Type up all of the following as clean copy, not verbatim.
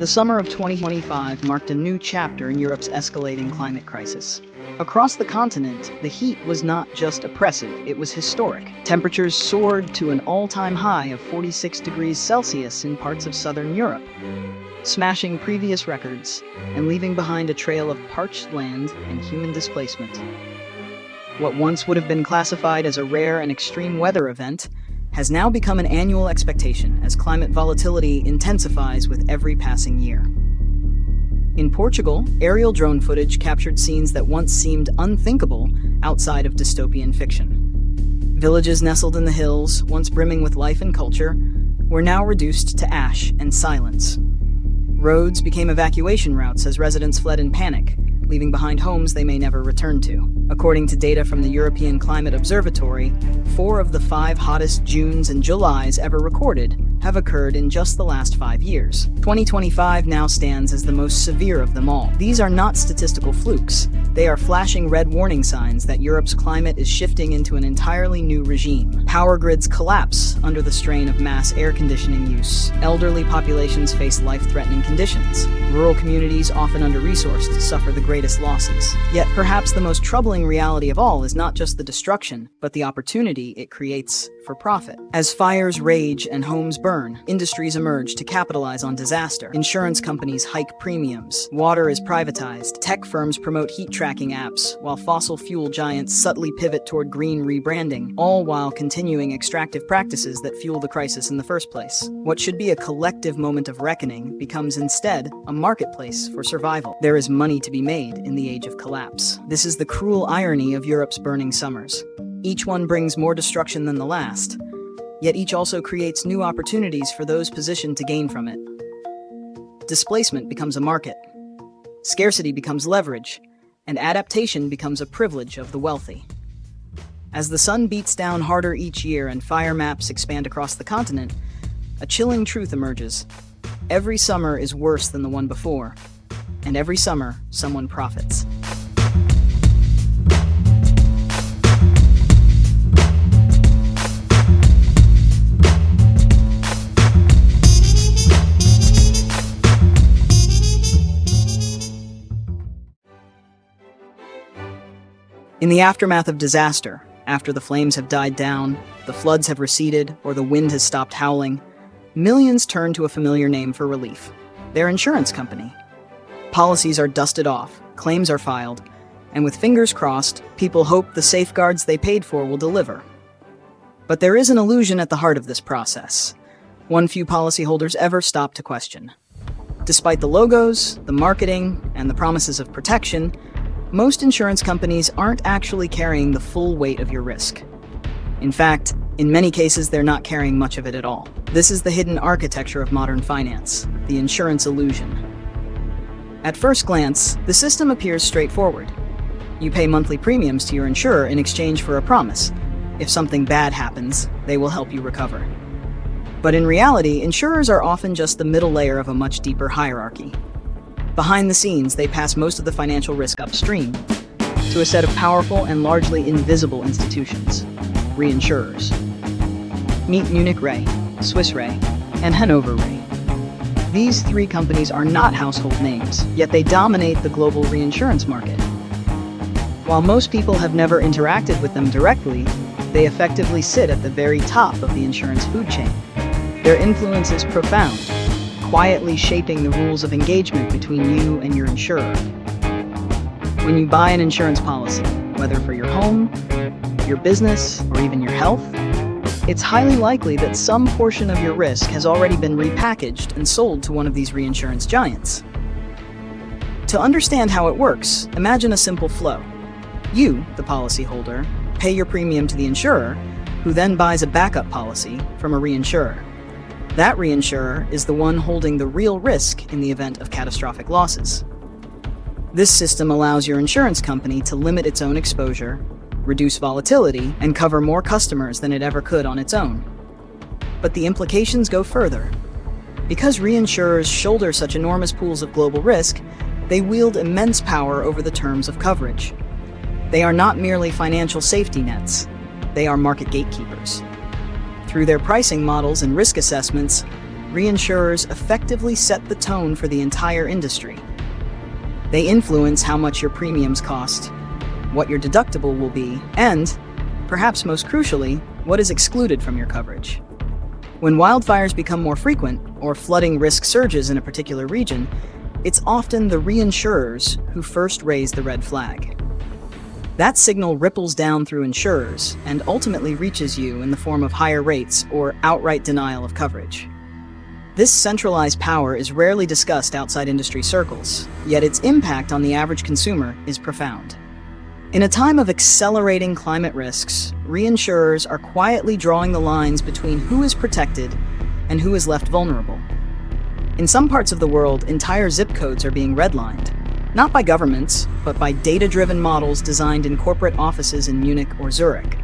The summer of 2025 marked a new chapter in Europe's escalating climate crisis. Across the continent, the heat was not just oppressive, it was historic. Temperatures soared to an all-time high of 46 degrees Celsius in parts of southern Europe, smashing previous records and leaving behind a trail of parched land and human displacement. What once would have been classified as a rare and extreme weather event has now become an annual expectation as climate volatility intensifies with every passing year. In Portugal, aerial drone footage captured scenes that once seemed unthinkable outside of dystopian fiction. Villages nestled in the hills, once brimming with life and culture, were now reduced to ash and silence. Roads became evacuation routes as residents fled in panic, leaving behind homes they may never return to. According to data from the European Climate Observatory, 4 of the 5 hottest Junes and Julys ever recorded have occurred in just the last 5 years. 2025 now stands as the most severe of them all. These are not statistical flukes. They are flashing red warning signs that Europe's climate is shifting into an entirely new regime. Power grids collapse under the strain of mass air conditioning use. Elderly populations face life-threatening conditions. Rural communities, often under-resourced, suffer the greatest losses. Yet perhaps the most troubling reality of all is not just the destruction, but the opportunity it creates for profit. As fires rage and homes burn, industries emerge to capitalize on disaster. Insurance companies hike premiums. Water is privatized. Tech firms promote heat tracking apps, while fossil fuel giants subtly pivot toward green rebranding, all while continuing extractive practices that fuel the crisis in the first place. What should be a collective moment of reckoning becomes instead a marketplace for survival. There is money to be made in the age of collapse. This is the cruel irony of Europe's burning summers. Each one brings more destruction than the last, yet each also creates new opportunities for those positioned to gain from it. Displacement becomes a market, scarcity becomes leverage, and adaptation becomes a privilege of the wealthy. As the sun beats down harder each year and fire maps expand across the continent, a chilling truth emerges. Every summer is worse than the one before, and every summer, someone profits. In the aftermath of disaster, after the flames have died down, the floods have receded, or the wind has stopped howling, millions turn to a familiar name for relief: their insurance company. Policies are dusted off, claims are filed, and with fingers crossed, people hope the safeguards they paid for will deliver. But there is an illusion at the heart of this process, one few policyholders ever stop to question. Despite the logos, the marketing, and the promises of protection, most insurance companies aren't actually carrying the full weight of your risk. In fact, in many cases, they're not carrying much of it at all. This is the hidden architecture of modern finance, the insurance illusion. At first glance, the system appears straightforward. You pay monthly premiums to your insurer in exchange for a promise. If something bad happens, they will help you recover. But in reality, insurers are often just the middle layer of a much deeper hierarchy. Behind the scenes, they pass most of the financial risk upstream to a set of powerful and largely invisible institutions: reinsurers. Meet Munich Re, Swiss Re, and Hannover Re. These 3 companies are not household names, yet they dominate the global reinsurance market. While most people have never interacted with them directly, they effectively sit at the very top of the insurance food chain. Their influence is profound, quietly shaping the rules of engagement between you and your insurer. When you buy an insurance policy, whether for your home, your business, or even your health, it's highly likely that some portion of your risk has already been repackaged and sold to one of these reinsurance giants. To understand how it works, imagine a simple flow. You, the policyholder, pay your premium to the insurer, who then buys a backup policy from a reinsurer. That reinsurer is the one holding the real risk in the event of catastrophic losses. This system allows your insurance company to limit its own exposure, reduce volatility, and cover more customers than it ever could on its own. But the implications go further. Because reinsurers shoulder such enormous pools of global risk, they wield immense power over the terms of coverage. They are not merely financial safety nets, they are market gatekeepers. Through their pricing models and risk assessments, reinsurers effectively set the tone for the entire industry. They influence how much your premiums cost, what your deductible will be, and, perhaps most crucially, what is excluded from your coverage. When wildfires become more frequent, or flooding risk surges in a particular region, it's often the reinsurers who first raise the red flag. That signal ripples down through insurers and ultimately reaches you in the form of higher rates or outright denial of coverage. This centralized power is rarely discussed outside industry circles, yet its impact on the average consumer is profound. In a time of accelerating climate risks, reinsurers are quietly drawing the lines between who is protected and who is left vulnerable. In some parts of the world, entire zip codes are being redlined, not by governments, but by data-driven models designed in corporate offices in Munich or Zurich.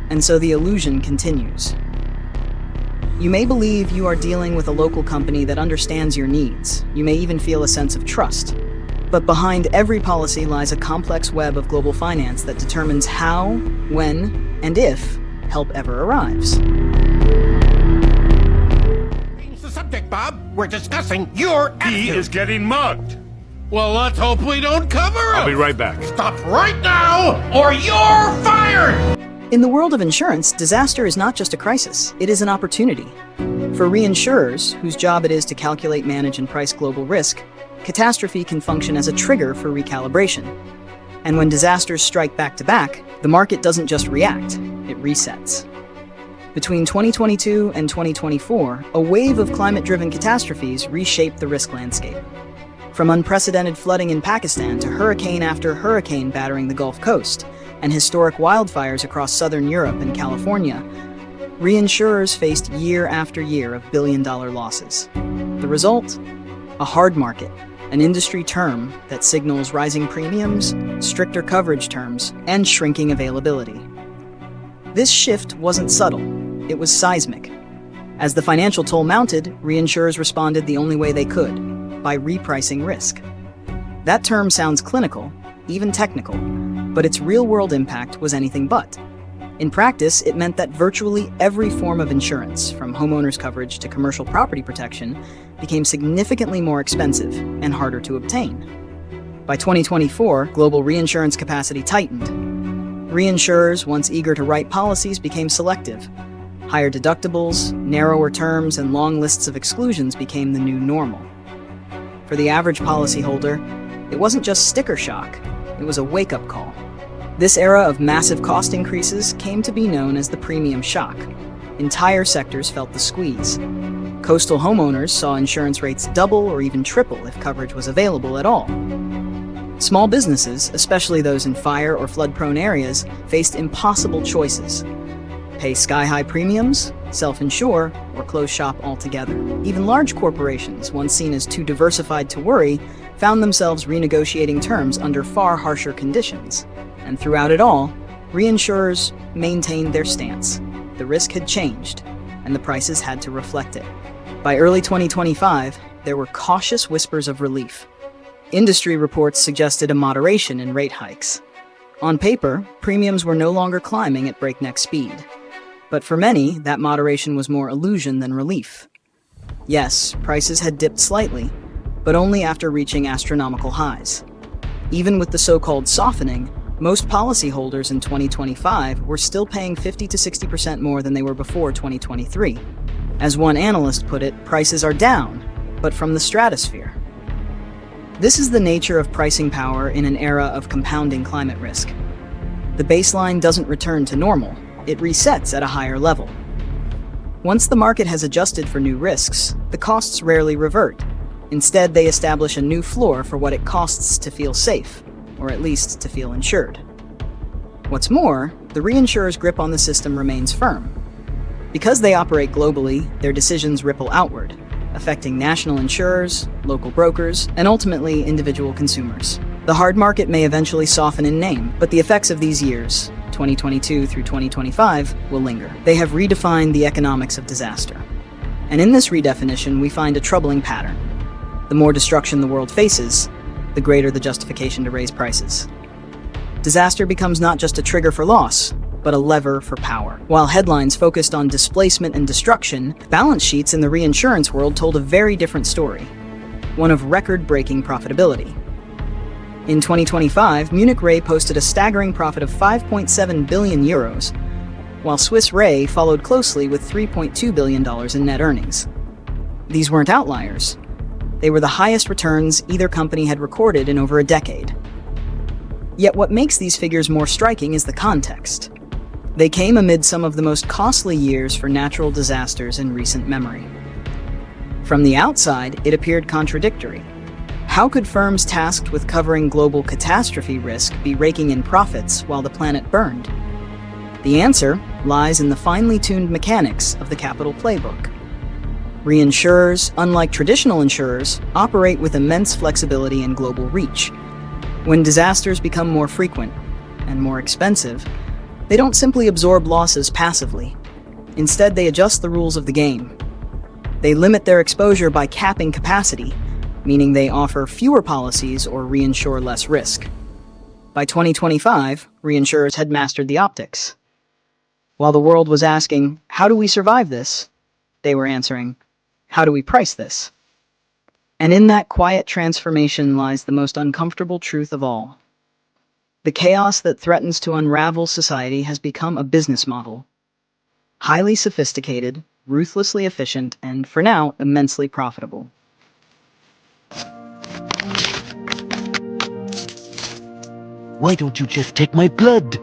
And so the illusion continues. You may believe you are dealing with a local company that understands your needs. You may even feel a sense of trust. But behind every policy lies a complex web of global finance that determines how, when, and if help ever arrives. Change the subject, Bob. We're discussing your attitude. He is getting mugged. Well, let's hope we don't cover him. I'll be right back. Stop right now, or you're fired! In the world of insurance, disaster is not just a crisis, it is an opportunity. For reinsurers, whose job it is to calculate, manage, and price global risk, catastrophe can function as a trigger for recalibration. And when disasters strike back to back, the market doesn't just react, it resets. Between 2022 and 2024, a wave of climate-driven catastrophes reshaped the risk landscape. From unprecedented flooding in Pakistan to hurricane after hurricane battering the Gulf Coast, and historic wildfires across southern Europe and California, reinsurers faced year after year of billion-dollar losses. The result? A hard market, an industry term that signals rising premiums, stricter coverage terms, and shrinking availability. This shift wasn't subtle, it was seismic. As the financial toll mounted, reinsurers responded the only way they could, by repricing risk. That term sounds clinical, even technical, but its real-world impact was anything but. In practice, it meant that virtually every form of insurance, from homeowners coverage to commercial property protection, became significantly more expensive and harder to obtain. By 2024, global reinsurance capacity tightened. Reinsurers, once eager to write policies, became selective. Higher deductibles, narrower terms, and long lists of exclusions became the new normal. For the average policyholder, it wasn't just sticker shock, it was a wake-up call. This era of massive cost increases came to be known as the premium shock. Entire sectors felt the squeeze. Coastal homeowners saw insurance rates double or even triple if coverage was available at all. Small businesses, especially those in fire or flood-prone areas, faced impossible choices. Pay sky-high premiums, self-insure, or close shop altogether. Even large corporations, once seen as too diversified to worry, found themselves renegotiating terms under far harsher conditions. And throughout it all, reinsurers maintained their stance. The risk had changed, and the prices had to reflect it. By early 2025, there were cautious whispers of relief. Industry reports suggested a moderation in rate hikes. On paper, premiums were no longer climbing at breakneck speed. But for many, that moderation was more illusion than relief. Yes, prices had dipped slightly, but only after reaching astronomical highs. Even with the so-called softening, most policyholders in 2025 were still paying 50 to 60% more than they were before 2023. As one analyst put it, prices are down, but from the stratosphere. This is the nature of pricing power in an era of compounding climate risk. The baseline doesn't return to normal, it resets at a higher level. Once the market has adjusted for new risks, the costs rarely revert. Instead, they establish a new floor for what it costs to feel safe, or at least to feel insured. What's more, the reinsurer's grip on the system remains firm. Because they operate globally, their decisions ripple outward, affecting national insurers, local brokers, and ultimately individual consumers. The hard market may eventually soften in name, but the effects of these years, 2022 through 2025, will linger. They have redefined the economics of disaster. And in this redefinition, we find a troubling pattern. The more destruction the world faces, the greater the justification to raise prices. Disaster becomes not just a trigger for loss, but a lever for power. While headlines focused on displacement and destruction, balance sheets in the reinsurance world told a very different story, one of record-breaking profitability. In 2025, Munich Re posted a staggering profit of 5.7 billion euros, while Swiss Re followed closely with $3.2 billion in net earnings. These weren't outliers. They were the highest returns either company had recorded in over a decade. Yet what makes these figures more striking is the context. They came amid some of the most costly years for natural disasters in recent memory. From the outside, it appeared contradictory. How could firms tasked with covering global catastrophe risk be raking in profits while the planet burned? The answer lies in the finely tuned mechanics of the capital playbook. Reinsurers, unlike traditional insurers, operate with immense flexibility and global reach. When disasters become more frequent and more expensive, they don't simply absorb losses passively. Instead, they adjust the rules of the game. They limit their exposure by capping capacity, meaning they offer fewer policies or reinsure less risk. By 2025, reinsurers had mastered the optics. While the world was asking, how do we survive this? They were answering, how do we price this? And in that quiet transformation lies the most uncomfortable truth of all. The chaos that threatens to unravel society has become a business model. Highly sophisticated, ruthlessly efficient, and, for now, immensely profitable. Why don't you just take my blood?